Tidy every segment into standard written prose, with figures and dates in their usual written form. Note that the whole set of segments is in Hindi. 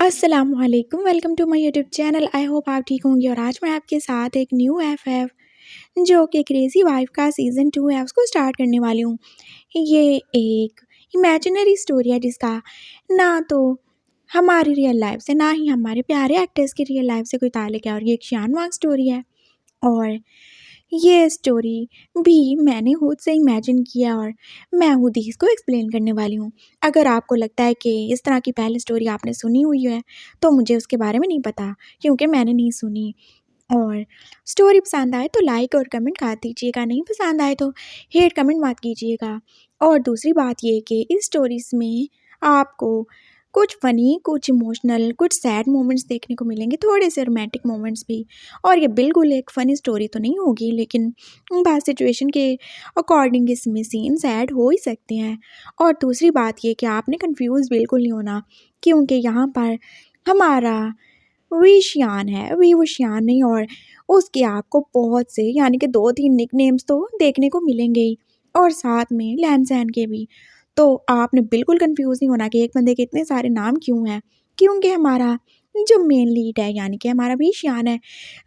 अस्सलामुअलैकुम welcome to my YouTube channel. I hope आप ठीक होंगे और आज मैं आपके साथ एक न्यू एफ है जो कि क्रेज़ी वाइफ का सीज़न 2 है उसको स्टार्ट करने वाली हूँ। ये एक इमेजिनरी स्टोरी है जिसका ना तो हमारी रियल लाइफ से ना ही हमारे प्यारे एक्टर्स की रियल लाइफ से कोई ताल्लुक है और ये एक शान वांग स्टोरी है। और ये स्टोरी भी मैंने खुद से इमेजिन किया और मैं खुद ही इसको एक्सप्लेन करने वाली हूँ। अगर आपको लगता है कि इस तरह की पहले स्टोरी आपने सुनी हुई है तो मुझे उसके बारे में नहीं पता क्योंकि मैंने नहीं सुनी। और स्टोरी पसंद आए तो लाइक और कमेंट कर दीजिएगा, नहीं पसंद आए तो हेट कमेंट मत कीजिएगा। और दूसरी बात ये कि इस स्टोरीज़ में आपको कुछ फ़नी, कुछ इमोशनल, कुछ सैड मोमेंट्स देखने को मिलेंगे, थोड़े से रोमांटिक मोमेंट्स भी। और ये बिल्कुल एक फ़नी स्टोरी तो नहीं होगी लेकिन बात सिचुएशन के अकॉर्डिंग इसमें सीन्स ऐड हो ही सकते हैं। और दूसरी बात ये कि आपने कन्फ्यूज़ बिल्कुल नहीं होना क्योंकि यहाँ पर हमारा विशियान है, विवशियान नहीं, और उसके आपको बहुत से यानी कि 2-3 निकनेम्स तो देखने को मिलेंगे ही और साथ में लैन-सैन के भी। तो आपने बिल्कुल कन्फ्यूज़ नहीं होना कि एक बंदे के इतने सारे नाम क्यों हैं? क्योंकि हमारा जो मेन लीड है यानी कि हमारा विशियान है,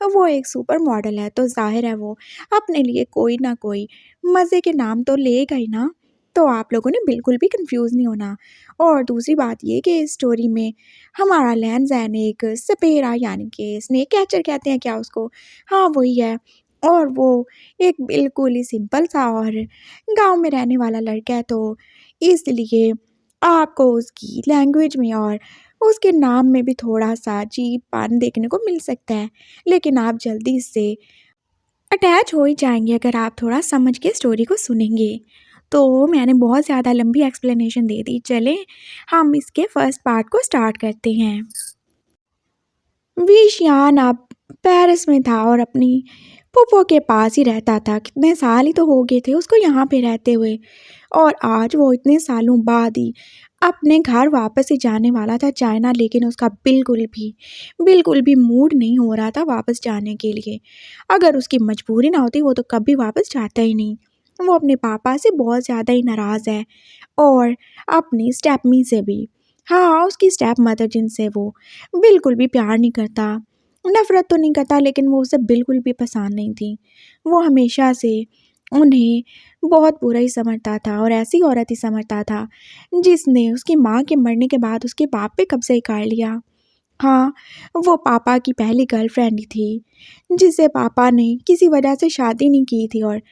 वो एक सुपर मॉडल है तो ज़ाहिर है वो अपने लिए कोई ना कोई मज़े के नाम तो लेगा ही ना। तो आप लोगों ने बिल्कुल भी कन्फ्यूज़ नहीं होना। और दूसरी बात ये कि इस स्टोरी में हमारा लैन-ज़ैन एक सपेरा यानी कि स्नेक कैचर कहते हैं क्या उसको? हाँ, वही है। और वो एक बिल्कुल ही सिंपल सा और गाँव में रहने वाला लड़का है तो इसलिए आपको उसकी लैंग्वेज में और उसके नाम में भी थोड़ा-सा अजीबपन देखने को मिल सकता है। लेकिन आप जल्दी इससे अटैच हो ही जाएँगे अगर आप थोड़ा समझ के स्टोरी को सुनेंगे। तो मैंने बहुत ज़्यादा लंबी एक्सप्लेनेशन दे दी। चलें हम इसके फर्स्ट पार्ट को स्टार्ट करते हैं। विशियान अब पेरिस में था और अपनी फूफो के पास ही रहता था। कितने साल ही तो हो गए थे उसको यहाँ पे रहते हुए और आज वो इतने सालों बाद ही अपने घर वापस ही जाने वाला था चाइना, लेकिन उसका बिल्कुल भी मूड नहीं हो रहा था वापस जाने के लिए। अगर उसकी मजबूरी ना होती वो तो कभी वापस जाता ही नहीं। वो अपने पापा से बहुत ज़्यादा ही नाराज़ है और अपनी स्टेपमी से भी। हाँ, उसकी स्टेप मदर जिनसे वो बिल्कुल भी प्यार नहीं करता, नफ़रत तो नहीं करता लेकिन वो उसे बिल्कुल भी पसंद नहीं थी। वो हमेशा से उन्हें बहुत बुरा ही समझता था और ऐसी औरत ही समझता था जिसने उसकी माँ के मरने के बाद उसके बाप पे कब्ज़ा कर लिया। हाँ, वो पापा की पहली गर्लफ्रेंड ही थी, जिसे पापा ने किसी वजह से शादी नहीं की थी और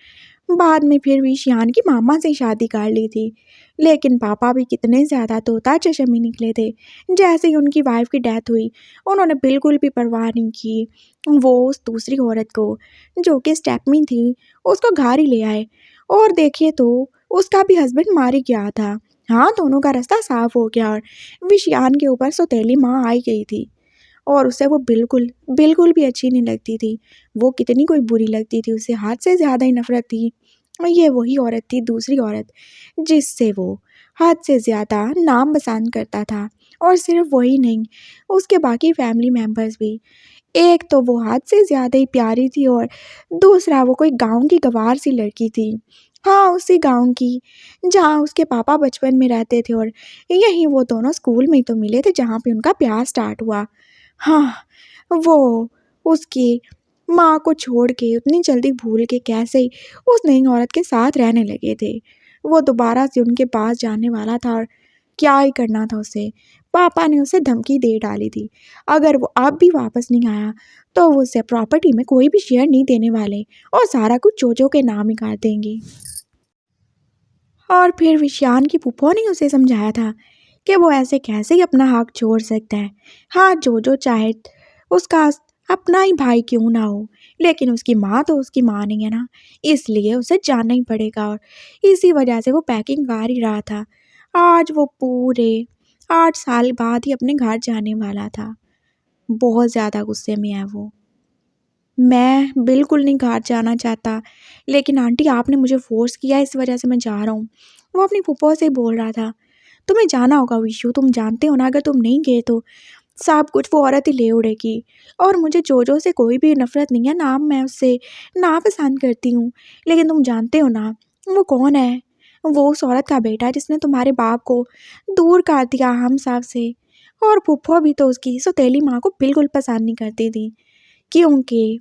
बाद में फिर भी शियान की मामा से शादी कर ली थी। लेकिन पापा भी कितने ज़्यादा तोता-चशम ही निकले थे। जैसे ही उनकी वाइफ़ की डेथ हुई, उन्होंने बिल्कुल भी परवाह नहीं की। वो उस दूसरी औरत को, जो कि स्टेपनी थी, उसको घर ही ले आए और देखिए तो उसका भी हस्बैंड मार ही गया था। हाँ, दोनों का रास्ता साफ़ हो गया और विशियान के ऊपर सौतेली माँ आई गई थी। और उसे वो बिल्कुल भी अच्छी नहीं लगती थी। वो कितनी कोई बुरी लगती थी, उसे हद से ज़्यादा ही नफ़रत थी। और ये वही औरत थी, दूसरी औरत, जिससे वो हद से ज़्यादा नाम पसंद करता था। और सिर्फ़ वही नहीं, उसके बाकी फैमिली मेंबर्स भी। एक तो वो हद से ज़्यादा ही प्यारी थी और दूसरा वो कोई गाँव की गँवार-सी लड़की थी। हाँ, उसी गाँव की, जहाँ उसके पापा बचपन में रहते थे और यहीं वो दोनों स्कूल में ही तो मिले थे जहाँ पे उनका प्यार स्टार्ट हुआ। हाँ, वो उसकी माँ को छोड़ के उतनी जल्दी भूल के कैसे ही उस नई औरत के साथ रहने लगे थे। वो दोबारा से उनके पास जाने वाला था और क्या ही करना था उसे। पापा ने उसे धमकी दे डाली थी, अगर वो अब भी वापस नहीं आया तो वो उसे प्रॉपर्टी में कोई भी शेयर नहीं देने वाले और सारा कुछ जोजो के नाम ही कर देंगे। और फिर विशान की फूफो ने उसे समझाया था कि वो ऐसे कैसे ही अपना हक छोड़ सकता है। हाँ, जो चाहे उसका अपना ही भाई क्यों ना हो, लेकिन उसकी माँ तो उसकी माँ नहीं है ना, इसलिए उसे जाना ही पड़ेगा और इसी वजह से वो पैकिंग कर ही रहा था। आज वो पूरे 8 साल बाद ही अपने घर जाने वाला था। बहुत ज़्यादा गुस्से में है वो। मैं बिल्कुल नहीं घर जाना चाहता, लेकिन आंटी आपने मुझे फ़ोर्स किया इस वजह से मैं जा रहा हूँ। वो अपनी फूफो से बोल रहा था। तुम्हें जाना होगा विशु, तुम जानते हो ना अगर तुम नहीं गए तो सब कुछ वो औरत ही ले उड़ेगी। और मुझे जोजो से कोई भी नफ़रत नहीं है, ना मैं उससे नापसंद करती हूँ। लेकिन तुम जानते हो ना वो कौन है? वो उस औरत का बेटा है जिसने तुम्हारे बाप को दूर कर दिया हम सब से। और फूफो भी तो उसकी सौतेली माँ को बिल्कुल पसंद नहीं करती थी, क्योंकि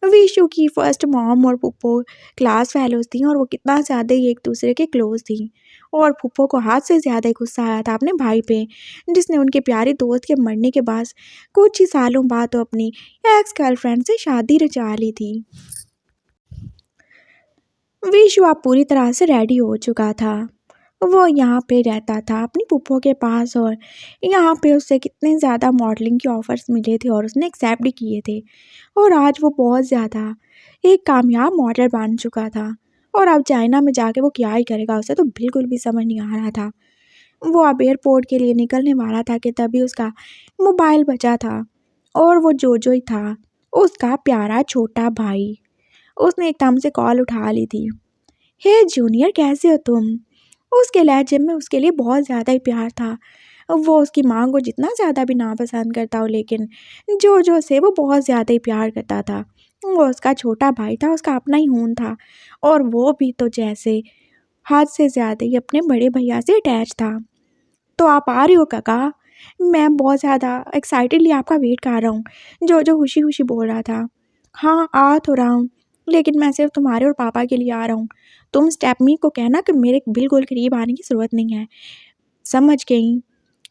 विशु की फर्स्ट मॉम और फूफो क्लास फेलोज थी और वो कितना ज़्यादा ही एक दूसरे के क्लोज थी। और फूफो को हाथ से ज़्यादा ही गुस्सा आया था अपने भाई पे, जिसने उनके प्यारे दोस्त के मरने के बाद कुछ ही सालों बाद तो अपनी एक्स गर्लफ्रेंड से शादी रचा ली थी। विशु अब पूरी तरह से रेडी हो चुका था। वो यहाँ पे रहता था अपनी फूफो के पास, और यहाँ पे उसे कितने ज़्यादा मॉडलिंग के ऑफर्स मिले थे और उसने एक्सेप्ट भी किए थे। और आज वो बहुत ज़्यादा एक कामयाब मॉडल बन चुका था। और अब चाइना में जाके वो क्या ही करेगा, उसे तो बिल्कुल भी समझ नहीं आ रहा था। वो अब एयरपोर्ट के लिए निकलने वाला था कि तभी उसका मोबाइल बजा था, और वो जोजो ही था, उसका प्यारा छोटा भाई। उसने एकदम से कॉल उठा ली थी। हे जूनियर, कैसे हो तुम? उसके लहजे में उसके लिए बहुत ज़्यादा ही प्यार था। वो उसकी माँ को जितना ज़्यादा भी नापसंद करता हो, लेकिन जोजो से वो बहुत ज़्यादा ही प्यार करता था। वो उसका छोटा भाई था, उसका अपना ही खून था, और वो भी तो जैसे हद से ज़्यादा ही अपने बड़े भैया से अटैच था। तो आप आ रही हो काका? मैं बहुत ज़्यादा एक्साइटेडली आपका वेट कर रहा हूँ, जोजो खुशी खुशी बोल रहा था। हाँ, आ तो रहा हूँ, लेकिन मैं सिर्फ तुम्हारे और पापा के लिए आ रहा हूँ। तुम स्टेपनी को कहना कि मेरे बिल्कुल करीब आने की ज़रूरत नहीं है। समझ गई?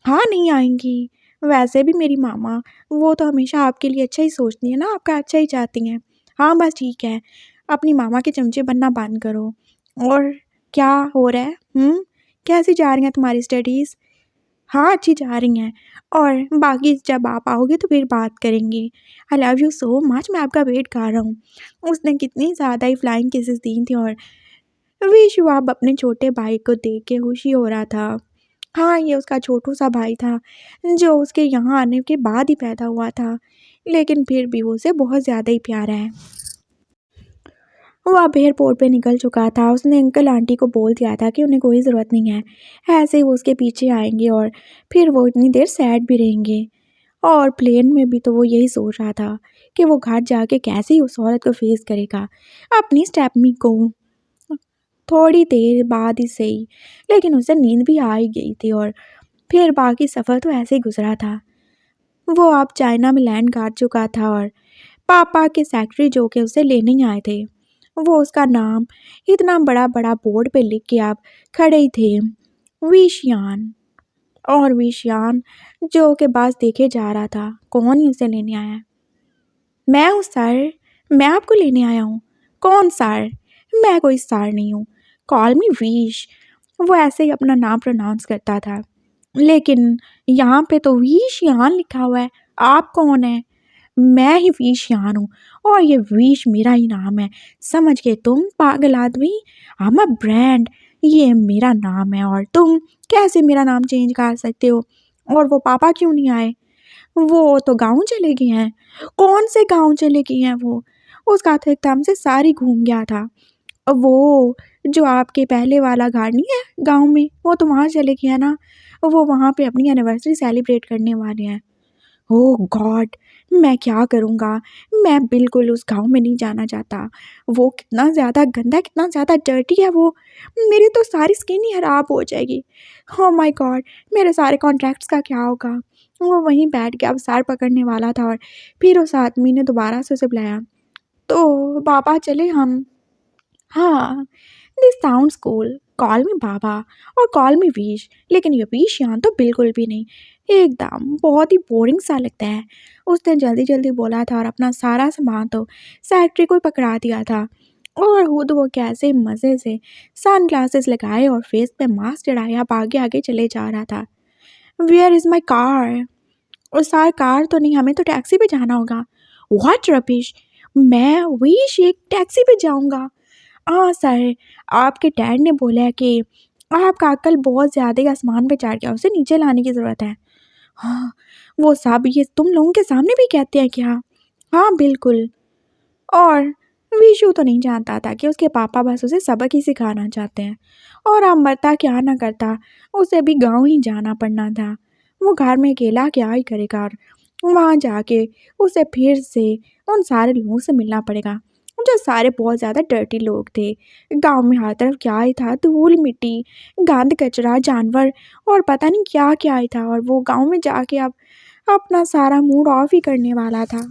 हाँ, नहीं आएंगी। वैसे भी मेरी मामा, वो तो हमेशा आपके लिए अच्छा ही सोचती है ना, आपका अच्छा ही चाहती हैं। हाँ, बस ठीक है, अपनी मामा के चमचे बनना बंद करो। और क्या हो रहा है? कैसी जा रही हैं तुम्हारी स्टडीज़? हाँ, अच्छी जा रही हैं, और बाकी जब आप आओगे तो फिर बात करेंगे। I love you so much, मैं आपका वेट कर रहा हूँ। उसने कितनी ज़्यादा ही फ्लाइंग किसेस दी थी, और विशु अब अपने छोटे भाई को देख के खुशी हो रहा था। हाँ, ये उसका छोटू सा भाई था, जो उसके यहाँ आने के बाद ही पैदा हुआ था, लेकिन फिर भी वो उसे बहुत ज़्यादा ही प्यारा है। वो अब एयरपोर्ट पे निकल चुका था। उसने अंकल आंटी को बोल दिया था कि उन्हें कोई ज़रूरत नहीं है, ऐसे ही वो उसके पीछे आएंगे और फिर वो इतनी देर सैड भी रहेंगे। और प्लेन में भी तो वो यही सोच रहा था कि वो घर जाके कैसे ही उस औरत को फेस करेगा, अपनी स्टेपनी को। थोड़ी देर बाद ही सही, लेकिन उसे नींद भी आ ही गई थी, और फिर बाकी सफ़र तो ऐसे ही गुजरा था। वो अब चाइना में लैंड कर चुका था, और पापा के सेक्रेटरी जो कि उसे लेने ही आए थे, वो उसका नाम इतना बड़ा बड़ा बोर्ड पे लिख के आप खड़े ही थे, विशियान। और विशियान जो के पास देखे जा रहा था, कौन ही उसे लेने आया? मैं हूँ सर, मैं आपको लेने आया हूँ। कौन सर? मैं कोई सर नहीं हूँ, कॉल मी विश। वो ऐसे ही अपना नाम प्रोनाउंस करता था, लेकिन यहाँ पे तो विशियान लिखा हुआ है। आप कौन है? मैं ही विशियान हूँ, और ये विश मेरा ही नाम है। समझ गए तुम पागल आदमी? आई एम अ ब्रांड, ये मेरा नाम है, और तुम कैसे मेरा नाम चेंज कर सकते हो? और वो पापा क्यों नहीं आए? वो तो गाँव चले गए हैं। कौन से गाँव चले गए हैं वो? उसका तो एकदम से सारी घूम गया था। वो जो आपके पहले वाला घर नहीं है गाँव में, वो तो वहाँ चले गए हैं ना। वो वहाँ पे अपनी एनिवर्सरी सेलिब्रेट करने वाले हैं। ओह गॉड! मैं क्या करूँगा? मैं बिल्कुल उस गाँव में नहीं जाना चाहता। वो कितना ज़्यादा गंदा, कितना ज़्यादा डर्टी है वो। मेरी तो सारी स्किन ही खराब हो जाएगी। Oh my God! मेरे सारे कॉन्ट्रैक्ट्स का क्या होगा? वो वहीं बैठ के अब सर पकड़ने वाला था, और फिर उस आदमी ने दोबारा से उसे बुलाया। तो पापा चले हम? हाँ, this sounds cool. Call me बाबा और कॉल मी विश, लेकिन ये विश यहाँ तो बिल्कुल भी नहीं। एकदम बहुत ही बोरिंग सा लगता है। उसने जल्दी जल्दी बोला था, और अपना सारा सामान तो सेक्रेटरी को ही पकड़ा दिया था। और खुद वो कैसे मज़े से सन ग्लासेस लगाए और फेस पे मास्क चढ़ाए अब आगे आगे चले जा रहा था। Where is my car? और सर कार तो नहीं, हमें तो टैक्सी पे जाना होगा। What rubbish! मैं विश एक टैक्सी पे जाऊँगा? हाँ सर, आपके डैड ने बोला है कि आपका अंकल बहुत ज़्यादा ही आसमान पे चढ़ गया, उसे नीचे लाने की ज़रूरत है। हाँ, वो सब ये तुम लोगों के सामने भी कहते हैं क्या? हाँ, बिल्कुल। और विशु तो नहीं जानता था कि उसके पापा बस उसे सबक ही सिखाना चाहते हैं, और अब मरता क्या ना करता, उसे भी गाँव ही जाना पड़ना था। वो घर में अकेला क्या ही करेगा, और वहाँ जाके उसे फिर से उन सारे लोगों से मिलना पड़ेगा जो सारे बहुत ज़्यादा डर्टी लोग थे। गाँव में हर तरफ क्या ही था, धूल मिट्टी, गंद कचरा, जानवर और पता नहीं क्या-क्या ही था, और वो गाँव में जाके अब अपना सारा मूड ऑफ ही करने वाला था।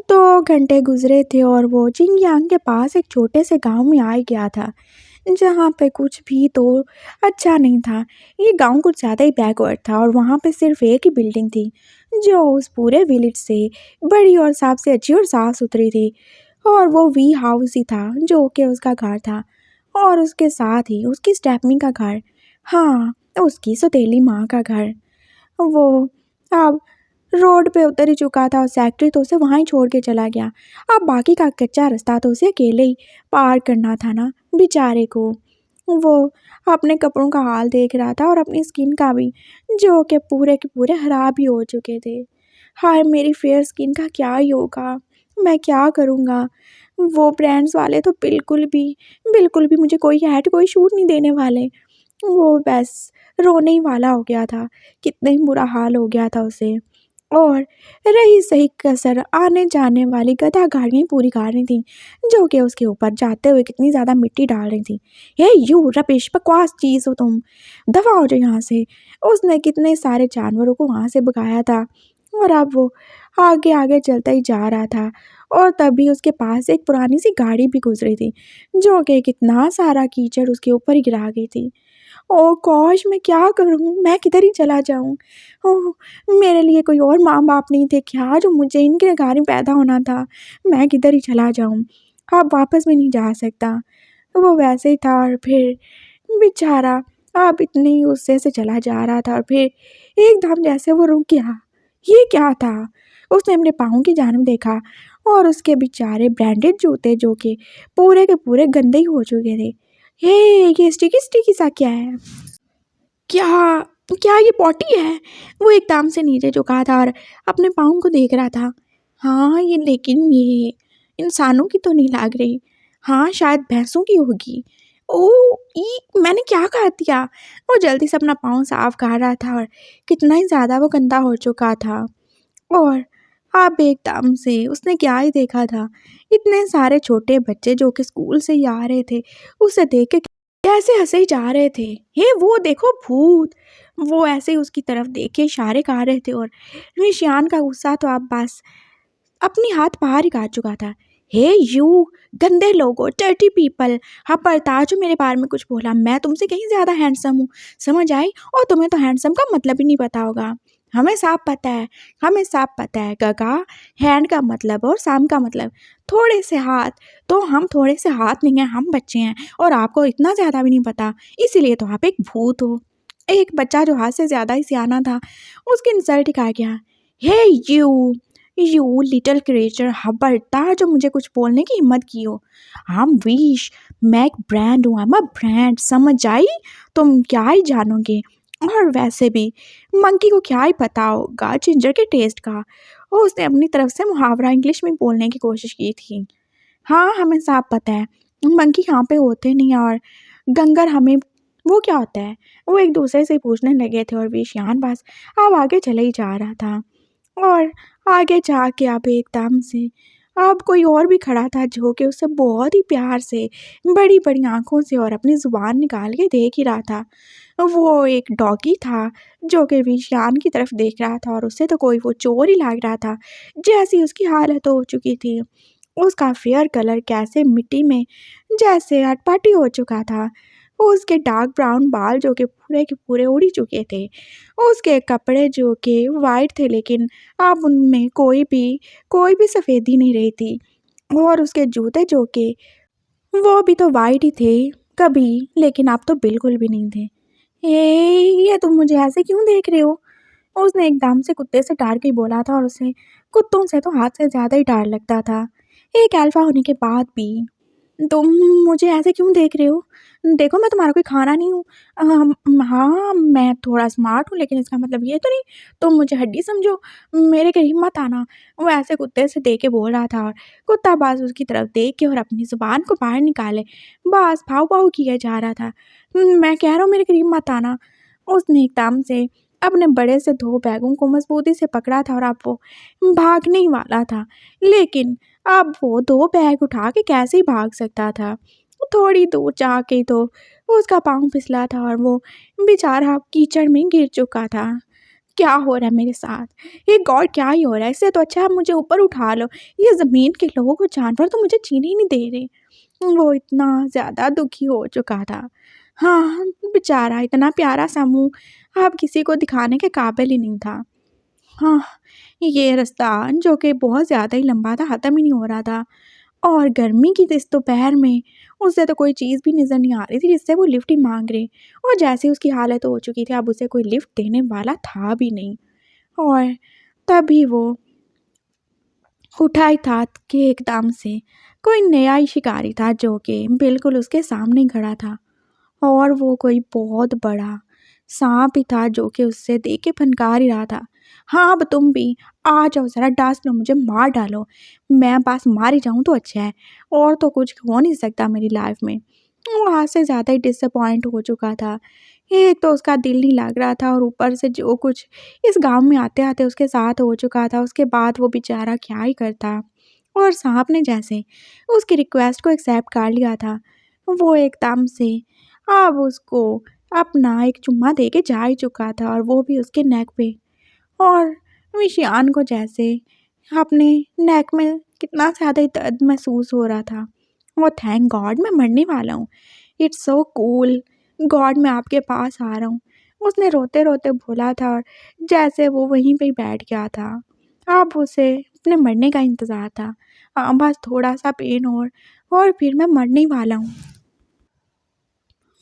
2 घंटे गुज़रे थे और वो जिंगयांग के पास एक छोटे से गाँव में आ गया था, जहाँ पे कुछ भी तो अच्छा नहीं था। ये गाँव कुछ ज़्यादा ही बैकवर्ड था और वहाँ पे सिर्फ़ एक ही बिल्डिंग थी, जो उस पूरे विलेज से बड़ी और सबसे अच्छी और साफ़-सुथरी थी, और वो वी हाउस ही था, जो कि उसका घर था, और उसके साथ ही उसकी स्टेपनी का घर। हाँ, उसकी सौतेली माँ का घर। वो अब रोड पे उतर ही चुका था और सेक्रेटरी तो उसे वहाँ ही छोड़ के चला गया। अब बाकी का कच्चा रास्ता तो उसे अकेले ही पार करना था ना, बेचारे को। वो अपने कपड़ों का हाल देख रहा था और अपनी स्किन का भी, जो कि पूरे के पूरे खराब ही हो चुके थे। हाय, मेरी फेयर स्किन का क्या ही होगा, मैं क्या करूँगा। वो ब्रांड्स वाले तो बिल्कुल भी मुझे कोई ऐड, कोई शूट नहीं देने वाले। वो बस रोने ही वाला हो गया था, कितना ही बुरा हाल हो गया था उसे। और रही सही कसर आने-जाने वाली गधा गाड़ियाँ पूरी कर रही थीं, जो कि उसके ऊपर जाते हुए कितनी ज़्यादा मिट्टी डाल रही थीं। "हे यू रबिश, बकवास चीज़ हो तुम, दफ़ा हो जाओ यहाँ से।" उसने कितने सारे जानवरों को वहाँ से भगाया था, और अब वो आगे-आगे चलता ही जा रहा था, और तभी उसके पास एक पुरानी-सी गाड़ी भी गुज़री थी, जो कि कितना सारा कीचड़ उसके ऊपर ही गिरा गई थी। ओह गॉश! मैं क्या करूँ? मैं किधर ही चला जाऊँ? ओह! मेरे लिए कोई और माँ-बाप नहीं थे क्या, जो मुझे इनके घर में पैदा होना था? मैं किधर ही चला जाऊँ? अब वापस भी नहीं जा सकता। वो वैसे ही था, और फिर बेचारा अब इतने ही गुस्से से चला जा रहा था, और फिर एकदम जैसे वो रुक गया। ये क्या था? उसने अपने पाँव की जानिब देखा, और उसके बेचारे ब्रांडेड जूते, जो कि पूरे के पूरे गंदे ही हो चुके थे। हे! ये स्टिकी-स्टिकी सा क्या है? क्या क्या ये पॉटी है? वो एकदम से नीचे झुका था और अपने पाँव को देख रहा था। हाँ, ये लेकिन ये इंसानों की तो नहीं लग रही। हाँ, शायद भैंसों की होगी। ओह! ई मैंने क्या कर दिया? वो जल्दी से अपना पाँव साफ कर रहा था, और कितना ही ज़्यादा वो गंदा हो चुका था। और अब एकदम से उसने क्या ही देखा था, इतने सारे छोटे बच्चे जो कि स्कूल से ही आ रहे थे, उसे देख के कैसे हँसे ही जा रहे थे। हे वो देखो भूत! वो ऐसे ही उसकी तरफ देख के इशारे कर रहे थे, और निशान का गुस्सा तो अब बस अपनी हाथ बाहर ही काट चुका था। हे यू गंदे लोगो, डर्टी पीपल, खबरदार जो मेरे बारे में कुछ बोला, मैं तुमसे कहीं ज़्यादा हैंडसम हूँ, समझ आई? और तुम्हें तो हैंडसम का मतलब ही नहीं पता होगा। हमें सब पता है गगा, हैंड का मतलब और सम का मतलब थोड़े से हाथ। तो हम थोड़े से हाथ नहीं हैं, हम बच्चे हैं, और आपको इतना ज़्यादा भी नहीं पता, इसीलिए तो आप एक भूत हो। एक बच्चा जो हाथ से ज़्यादा ही सियाना था, उसकी इंसल्ट ही खा गया। हे यू लिटिल क्रिएचर, खबरदार जो मुझे कुछ बोलने की हिम्मत की हो। हम विश, मैं एक ब्रांड हूँ, आई एम अ ब्रांड, समझ आई? तुम क्या ही जानोगे? और वैसे भी मंकी को क्या ही पता होगा जिंजर के टेस्ट का। और उसने अपनी तरफ से मुहावरा इंग्लिश में बोलने की कोशिश की थी। हाँ, हमें सब पता है, मंकी यहाँ पे होते नहीं हैं, और गंगर हमें वो क्या होता है? वो एक दूसरे से पूछने लगे थे, और विषयान बस अब आगे चले ही जा रहा था। और आगे जाके अब एकदम से अब कोई और भी खड़ा था, जो कि उसे बहुत ही प्यार से बड़ी-बड़ी आँखों से और अपनी ज़ुबान निकाल के देख ही रहा था। वो एक डॉगी था, जो कि विषयान की तरफ देख रहा था, और उससे तो कोई वो चोर ही लग रहा था, जैसी उसकी हालत हो चुकी थी। उसका फेयर कलर कैसे मिट्टी में जैसे अटपटी हो चुका था। उसके डार्क ब्राउन बाल जो कि पूरे के पूरे उड़ ही चुके थे। उसके कपड़े जो कि वाइट थे, लेकिन अब उनमें कोई भी सफ़ेदी नहीं रही थी। और उसके जूते जो कि वो भी तो वाइट ही थे कभी, लेकिन अब तो बिल्कुल भी नहीं थे। ये तुम मुझे ऐसे क्यों देख रहे हो? उसने एकदम से कुत्ते से डर के बोला था, और उसे कुत्तों से तो हाथ से ज़्यादा ही डर लगता था। एक अल्फ़ा होने के बाद भी तुम मुझे ऐसे क्यों देख रहे हो? देखो, मैं तुम्हारा कोई खाना नहीं हूँ। हाँ, मैं थोड़ा स्मार्ट हूँ, लेकिन इसका मतलब ये तो नहीं तुम मुझे हड्डी समझो। मेरे करीब मत आना। वो ऐसे कुत्ते से देख के बोल रहा था, और कुत्ता बस उसकी तरफ देख के और अपनी ज़ुबान को बाहर निकाले बस भाव-भाव किया जा रहा था। मैं कह रहा हूँ मेरे करीब मत आना। उसने एकदम से अपने बड़े से 2 बैगों को मज़बूती से पकड़ा था, और अब वो भागने ही वाला था। लेकिन अब वो 2 बैग उठा के कैसे ही भाग सकता था। थोड़ी दूर जाके तो उसका पाँव फिसला था और वो बेचारा कीचड़ में गिर चुका था। क्या हो रहा है मेरे साथ? हे गॉड, क्या ही हो रहा है? इससे तो अच्छा आप मुझे ऊपर उठा लो। ये ज़मीन के लोग और जानवर तो मुझे जीने ही नहीं दे रहे। वो इतना ज़्यादा दुखी हो चुका था। हाँ, बेचारा इतना प्यारा सा मुँह अब किसी को दिखाने के काबिल ही नहीं था। हाँ, ये रास्ता जो कि बहुत ज़्यादा ही लंबा था, ख़त्म ही नहीं हो रहा था। और गर्मी की इस दोपहर में उसे तो कोई चीज़ भी नज़र नहीं आ रही थी जिससे वो लिफ्ट ही माँग रहे। और जैसे उसकी हालत हो चुकी थी, अब उसे कोई लिफ्ट देने वाला था भी नहीं। और तभी वो उठा ही था कि एकदम से कोई नया ही शिकारी था जो कि बिल्कुल उसके सामने खड़ा था। और वो कोई बहुत बड़ा सांप ही था जो कि उससे देख के फनकार ही रहा था। हाँ, अब तुम भी आ जाओ, ज़रा डांस लो, मुझे मार डालो। मैं बस मार ही जाऊँ तो अच्छा है, और तो कुछ हो नहीं सकता मेरी लाइफ में। वो आज से ज़्यादा ही डिसअपॉइंट हो चुका था। एक तो उसका दिल नहीं लग रहा था और ऊपर से जो कुछ इस गाँव में आते-आते उसके साथ हो चुका था, उसके बाद वो बेचारा क्या ही करता। और सांप ने जैसे उसकी रिक्वेस्ट को एक्सेप्ट कर लिया था, वो एकदम से अब उसको अपना एक चुम्मा दे के जा ही चुका था, और वो भी उसके नेक पे। और विषयान को जैसे अपने नेक में कितना ज़्यादा ही दर्द महसूस हो रहा था। और थैंक गॉड मैं मरने वाला हूँ। इट्स सो कूल, गॉड मैं आपके पास आ रहा हूँ। उसने रोते-रोते बोला था और जैसे वो वहीं पे ही बैठ गया था। अब उसे अपने मरने का इंतज़ार था। हाँ, बस थोड़ा-सा पेन और फिर मैं मरने ही वाला हूँ।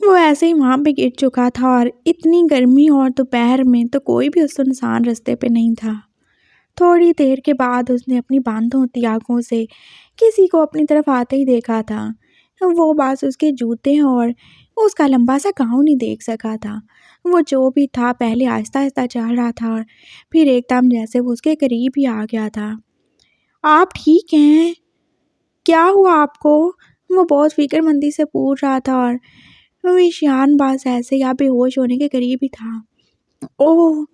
वो ऐसे ही वहाँ पे गिर चुका था और इतनी गर्मी और दोपहर में तो कोई भी उस सुनसान रास्ते पे नहीं था। थोड़ी देर के बाद उसने अपनी बंद होती आँखों से किसी को अपनी तरफ आते ही देखा था। वो बस उसके जूते और उसका लंबा सा गाउन ही देख सका था। वो जो भी था पहले आहिस्ता-आहिस्ता चल रहा था और फिर एकदम जैसे वो उसके करीब ही आ गया था। "आप ठीक हैं? क्या हुआ आपको?" वो बहुत फ़िक्रमंदी से पूछ रहा था और विषयान बस ऐसे ही बेहोश होने के करीब ही था। ओह!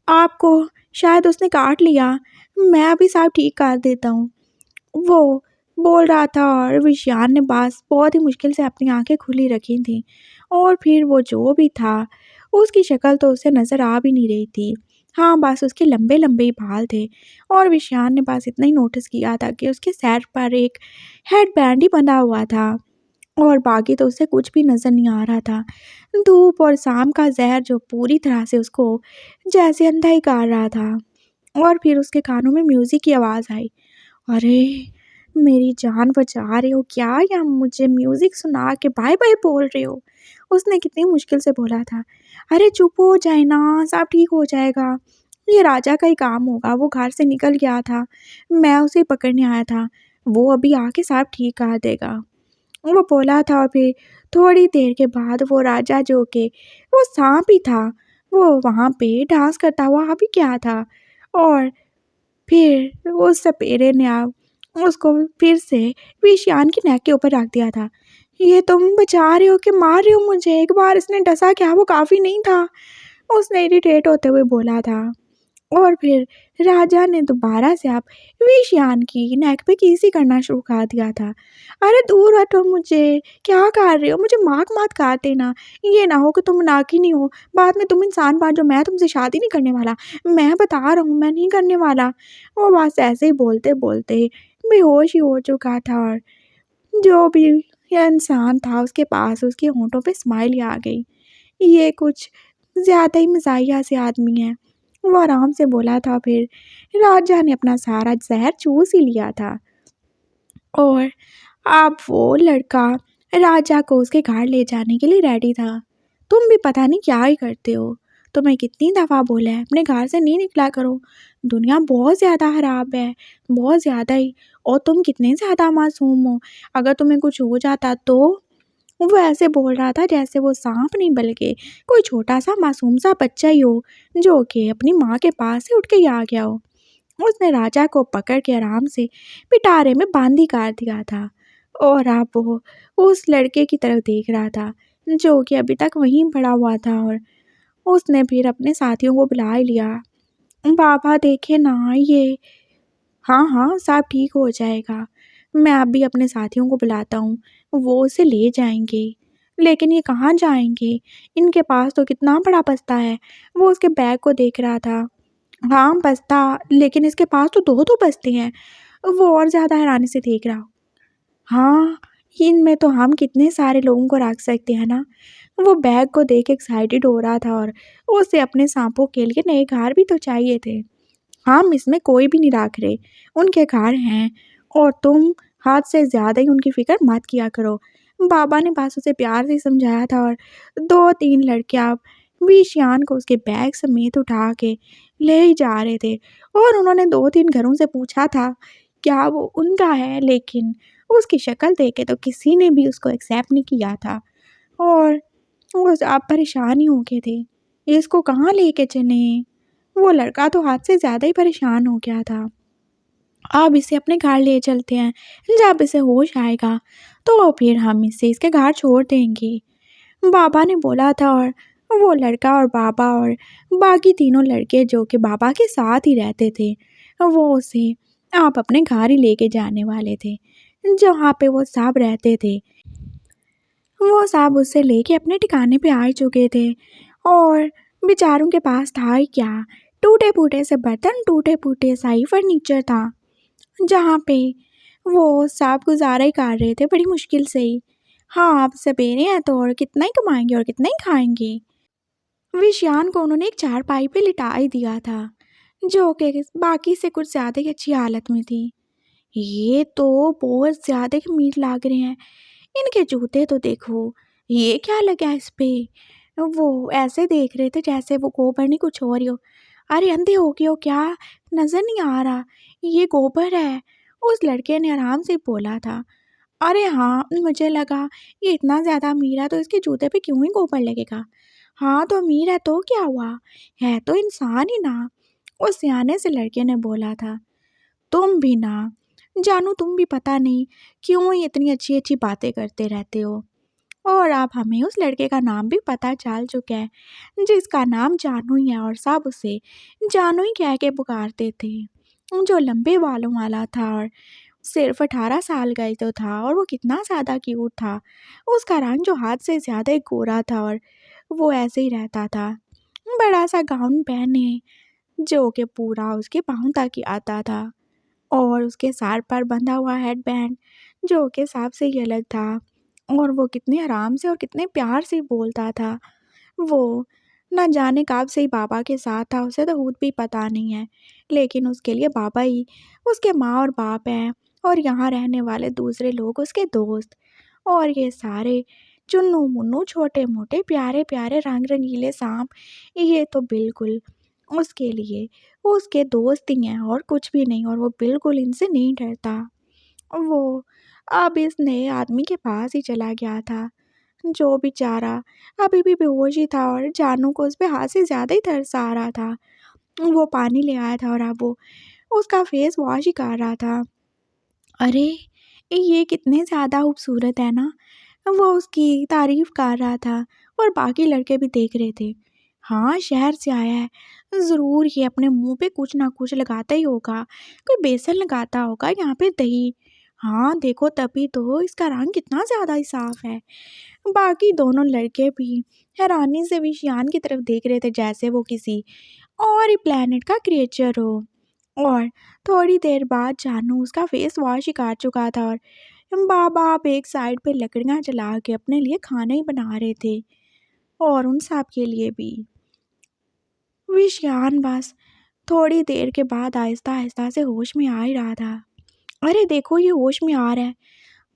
आपको शायद उसने काट लिया। मैं अभी सब ठीक कर देता हूँ। वो बोल रहा था और विषयान ने बस बहुत ही मुश्किल से अपनी आँखें खुली रखी थीं। और फिर वो जो भी था, उसकी शक्ल तो उसे नज़र आ भी नहीं रही थी। हाँ, बस उसके लंबे-लंबे ही बाल थे और विषयान ने बस इतना ही नोटिस किया था कि उसके सर पर एक हेडबैंड ही बंधा हुआ था। और बाकी तो उसे कुछ भी नज़र नहीं आ रहा था। धूप और शाम का ज़हर जो पूरी तरह से उसको जैसे अंधा ही कर रहा था। और फिर उसके कानों में म्यूज़िक की आवाज़ आई। अरे! मेरी जान बचा रहे हो क्या, या मुझे म्यूज़िक सुना के बाय-बाय बोल रहे हो? उसने कितनी मुश्किल से बोला था। अरे चुप हो जाए ना, सब ठीक हो जाएगा। ये राजा का ही काम होगा, वो घर से निकल गया था। मैं उसे पकड़ने आया था। वो अभी आके सब ठीक कर देगा। वो बोला था और फिर थोड़ी देर के बाद वो राजा जो कि वो साँप ही था, वो वहाँ पे डांस करता हुआ आ भी गया था। और फिर उस सपेरे ने उसको फिर से विषयान की नेक के ऊपर रख दिया था। "ये तुम बचा रहे हो कि मार रहे हो मुझे? एक बार इसने डसा क्या वो काफ़ी नहीं था?" उसने इरिटेट होते हुए बोला था। और फिर राजा ने दोबारा से अब विषयान की नेक पे कीसी करना शुरू कर दिया था। "अरे दूर हटो मुझे, क्या कर रहे हो? मुझे मार मत कर देना। ये ना हो कि तुम नागिन ही हो, बाद में तुम इंसान बन जाओ, मैं तुमसे शादी नहीं करने वाला। मैं बता रहा हूँ मैं नहीं करने वाला।" वो बस ऐसे ही बोलते-बोलते बेहोश ही हो चुका था और जो भी ये इंसान था उसके पास उसके होंठों पे स्माइल ही आ गई। ये कुछ ज़्यादा ही मज़ाहिया से आदमी है। वो आराम से बोला था। फिर राजा ने अपना सारा ज़हर चूस ही लिया था और अब वो लड़का राजा को उसके घर ले जाने के लिए रेडी था। तुम भी पता नहीं क्या ही करते हो। तुम्हें कितनी दफ़ा बोला है अपने घर से नहीं निकला करो। दुनिया बहुत ज़्यादा ख़राब है, बहुत ज़्यादा ही। और तुम कितने ज़्यादा मासूम हो, अगर तुम्हें कुछ हो जाता तो? वो ऐसे बोल रहा था जैसे वो सांप नहीं बल्कि कोई छोटा-सा मासूम-सा बच्चा ही हो, जो कि अपनी माँ के पास से उठ के ही आ गया हो। उसने राजा को पकड़ के आराम से पिटारे में बांदी कर दिया था और अब वो उस लड़के की तरफ देख रहा था, जो कि अभी तक वहीं पड़ा हुआ था। और उसने फिर अपने साथियों को बुला ही लिया। "बाबा देखे ना ये, हाँ, हाँ, सब ठीक हो जाएगा। मैं अभी अपने साथियों को बुलाता हूँ, वो उसे ले जाएँगे। लेकिन ये कहाँ जाएँगे? इनके पास तो कितना बड़ा बस्ता है। वो उसके बैग को देख रहा था। हाँ, बस्ता, लेकिन इसके पास तो 2-2 बस्ते हैं। वो और ज़्यादा हैरानी से देख रहा। हाँ, इनमें तो हम कितने सारे लोगों को रख सकते हैं ना। वो बैग को देख एक्साइटेड हो रहा था और उसे अपने साँपों के लिए नए घर भी तो चाहिए थे। हम इसमें कोई भी नहीं रख रहे, उनके घर हैं और तुम हद से ज़्यादा ही उनकी फ़िक्र मत किया करो। बाबा ने बस उसे प्यार से समझाया था और 2-3 लड़के अब विशियान को उसके बैग समेत उठा के ले ही जा रहे थे और उन्होंने 2-3 घरों से पूछा था, क्या वो उनका है? लेकिन उसकी शक्ल देख के तो किसी ने भी उसको एक्सेप्ट नहीं किया था और वो सब परेशान ही हो गए थे। इसको कहाँ लेके चलें? वो लड़का तो हद से ज़्यादा ही परेशान हो गया था। अब इसे अपने घर ले चलते हैं, जब इसे होश आएगा, तो फिर हम इसे इसके घर छोड़ देंगे। बाबा ने बोला था और वो लड़का और बाबा और बाकी तीनों लड़के जो कि बाबा के साथ ही रहते थे, वो उसे अब अपने घर ही लेके जाने वाले थे, जहाँ पे वो सब रहते थे। वो सब उसे लेके अपने ठिकाने पे आ चुके थे और बेचारों के पास था ही क्या, टूटे-फूटे से बर्तन, टूटे-फूटे सा ही फर्नीचर था, जहाँ पे वो सब गुज़ारा ही कर रहे थे बड़ी मुश्किल से ही। हाँ, अब सवेरे हैं तो और कितना ही कमाएँगे और कितना ही खाएँगे। विषयान को उन्होंने एक चारपाई पे लिटा ही दिया था, जो कि बाकी से कुछ ज़्यादा ही अच्छी हालत में थी। ये तो बहुत ज़्यादा ही अमीर लग रहे हैं। इनके जूते तो देखो, ये क्या लगा है इस पे? वो ऐसे देख रहे थे जैसे वो गोबर नहीं कुछ और ही हो। अरे अंधे हो गए हो क्या? नज़र नहीं आ रहा, ये गोबर है। उस लड़के ने आराम से बोला था। अरे हाँ, मुझे लगा ये इतना ज़्यादा अमीर है तो इसके जूते पे क्यों ही गोबर लगेगा? हाँ, तो अमीर है तो क्या हुआ? है तो इंसान ही ना। उस सियाने से लड़के ने बोला था। तुम भी ना, जानू तुम भी पता नहीं क्यों ही इतनी अच्छी-अच्छी बातें करते रहते हो। और अब हमें उस लड़के का नाम भी पता चल चुका है, जिसका नाम जानू ही है और सब उसे जानू ही कह के पुकारते थे। जो लंबे बालों वाला था और सिर्फ 18 साल का ही तो था और वो कितना ज़्यादा क्यूट था। उसका रंग जो हाथ से ज़्यादा ही गोरा था और वो ऐसे ही रहता था। बड़ा सा गाउन पहने जो कि पूरा उसके पाँव तक ही आता था और उसके सर पर बंधा हुआ हेडबैंड जो कि सबसे ही अलग था और वो कितने आराम से और कितने प्यार से बोलता था। वो ना जाने कब से ही बाबा के साथ था, उसे तो खुद भी पता नहीं है, लेकिन उसके लिए बाबा ही उसके माँ और बाप हैं और यहाँ रहने वाले दूसरे लोग उसके दोस्त। और ये सारे चुन्नू मुन्नू छोटे मोटे प्यारे प्यारे रंग रंगीले सांप, ये तो बिल्कुल उसके लिए उसके दोस्त ही हैं और कुछ भी नहीं, और वो बिल्कुल इनसे नहीं डरता। वो अब इस नए आदमी के पास ही चला गया था, जो बेचारा अभी भी बेहोश ही था और जानू को उस पे हाथ से ज़्यादा ही तरस आ रहा था। वो पानी ले आया था और अब वो उसका फेस वॉश ही कर रहा था। अरे! ये कितने ज़्यादा खूबसूरत है ना। वो उसकी तारीफ़ कर रहा था और बाकी लड़के भी देख रहे थे। हाँ, शहर से आया है, ज़रूर ये अपने मुँह पे कुछ ना कुछ लगाता ही होगा। कोई बेसन लगाता होगा, यहाँ पे दही। हाँ, देखो तभी तो इसका रंग कितना ज़्यादा ही साफ़ है। बाकी दोनों लड़के भी हैरानी से विषयान की तरफ देख रहे थे जैसे वो किसी और ही प्लेनेट का क्रिएचर हो। और थोड़ी देर बाद जानू उसका फेस वॉश ही कर चुका था और बाबा आप एक साइड पे लकड़ियाँ जला के अपने लिए खाना ही बना रहे थे और उन सब के लिए भी। विषयान बस थोड़ी देर के बाद आहिस्ता आहिस्ता से होश में आ ही रहा था। अरे देखो ये होश में आ रहा है,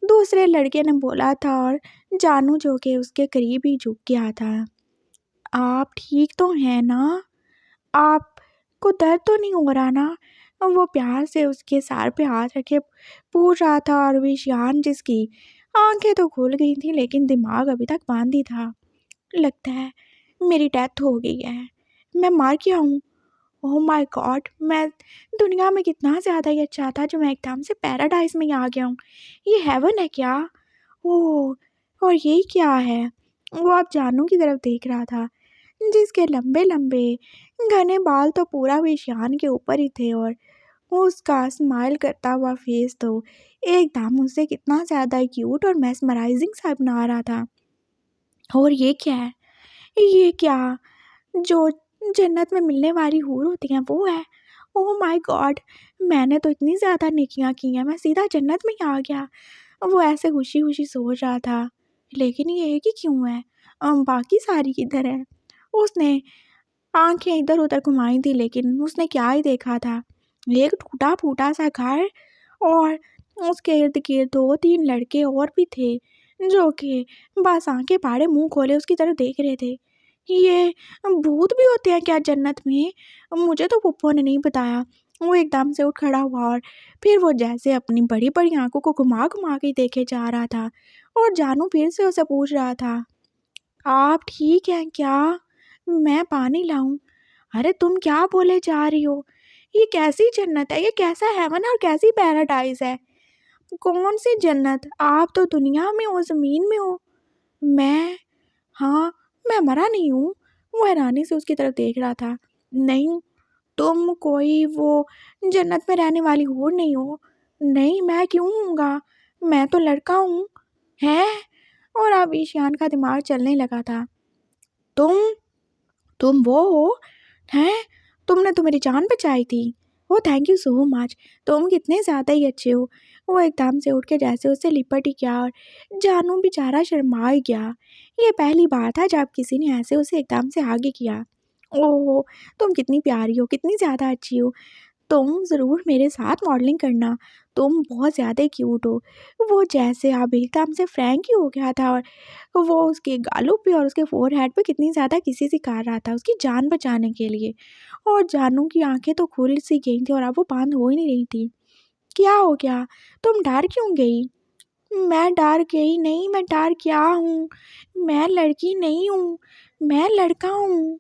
दूसरे लड़के ने बोला था और जानू जो कि उसके करीब ही झुक गया था। आप ठीक तो हैं ना? आपको दर्द तो नहीं हो रहा ना? वो प्यार से उसके सर पे हाथ रखे पूछ रहा था और विषयान जिसकी आंखें तो खुल गई थी लेकिन दिमाग अभी तक बंद ही था। लगता है मेरी डेथ हो गई है, मैं मर गया हूँ। Oh my God! मैं दुनिया में कितना ज़्यादा ही अच्छा था जो मैं एकदम से पैराडाइज़ में ही आ गया हूँ। ये हेवन है क्या? ओह! और ये क्या है? वो अब जानू की तरफ देख रहा था, जिसके लंबे-लंबे घने बाल तो पूरा विषयान के ऊपर ही थे और उसका स्माइल करता हुआ फेस तो एकदम उसे कितना ज़्यादा क्यूट और मेस्मराइजिंग सा बना रहा था। और ये क्या है? ये क्या जो जन्नत में मिलने वाली हूर होती हैं वो है? Oh my God! मैंने तो इतनी ज़्यादा नेकियां की हैं, मैं सीधा जन्नत में ही आ गया। वो ऐसे खुशी-खुशी सोच रहा था। लेकिन ये एक ही क्यों है? बाकी सारी किधर है? उसने आंखें इधर-उधर घुमाई थी, लेकिन उसने क्या ही देखा था। एक टूटा-फूटा सा घर और उसके इर्द-गिर्द 2-3 लड़के और भी थे, जो कि बस आंखें फाड़े मुँह खोले उसकी तरफ देख रहे थे। ये भूत भी होते हैं क्या जन्नत में? मुझे तो फूफो ने नहीं बताया। वो एकदम से उठ खड़ा हुआ और फिर वो जैसे अपनी बड़ी-बड़ी आँखों को घुमा-घुमा के देखे जा रहा था और जानू फिर से उसे पूछ रहा था, "आप ठीक हैं क्या? मैं पानी लाऊँ?" अरे तुम क्या बोले जा रही हो? ये कैसी जन्नत है? ये कैसा हेवन और कैसी पैराडाइज़ है? कौन-सी जन्नत? आप तो दुनिया में हो, ज़मीन में हो। मैं हाँ, मैं मरा नहीं हूँ। वो हैरानी से उसकी तरफ देख रहा था। नहीं, तुम कोई वो जन्नत में रहने वाली हूर नहीं हो। नहीं, मैं क्यों होऊँगा? मैं तो लड़का हूँ। हैं? और अब ईशान का दिमाग चलने लगा था। तुम तुम वो हो? हैं? तुमने तो मेरी जान बचाई थी। Oh thank you so much. तुम कितने ज़्यादा ही अच्छे हो। वो एकदम से उठ के जैसे उससे लिपट ही गया और जानू बेचारा शर्मा ही गया। ये पहली बार था जब किसी ने ऐसे उसे एकदम से आगे किया। ओह! तुम कितनी प्यारी हो, कितनी ज़्यादा अच्छी हो। तुम ज़रूर मेरे साथ मॉडलिंग करना, तुम बहुत ज़्यादा क्यूट हो। वो जैसे अब एकदम से फ्रैंक ही हो गया था और वो उसके गालों पे और उसके फ़ोरहेड पे कितनी ज़्यादा किसी-सी कर रहा था उसकी जान बचाने के लिए। और जानू की आँखें तो खुल सी गई थी और अब वो बंद हो ही नहीं रही थी। क्या हो गया? तुम डर क्यों गई? मैं डर गई नहीं, मैं डर गया हूँ। मैं लड़की नहीं हूँ, मैं लड़का हूँ।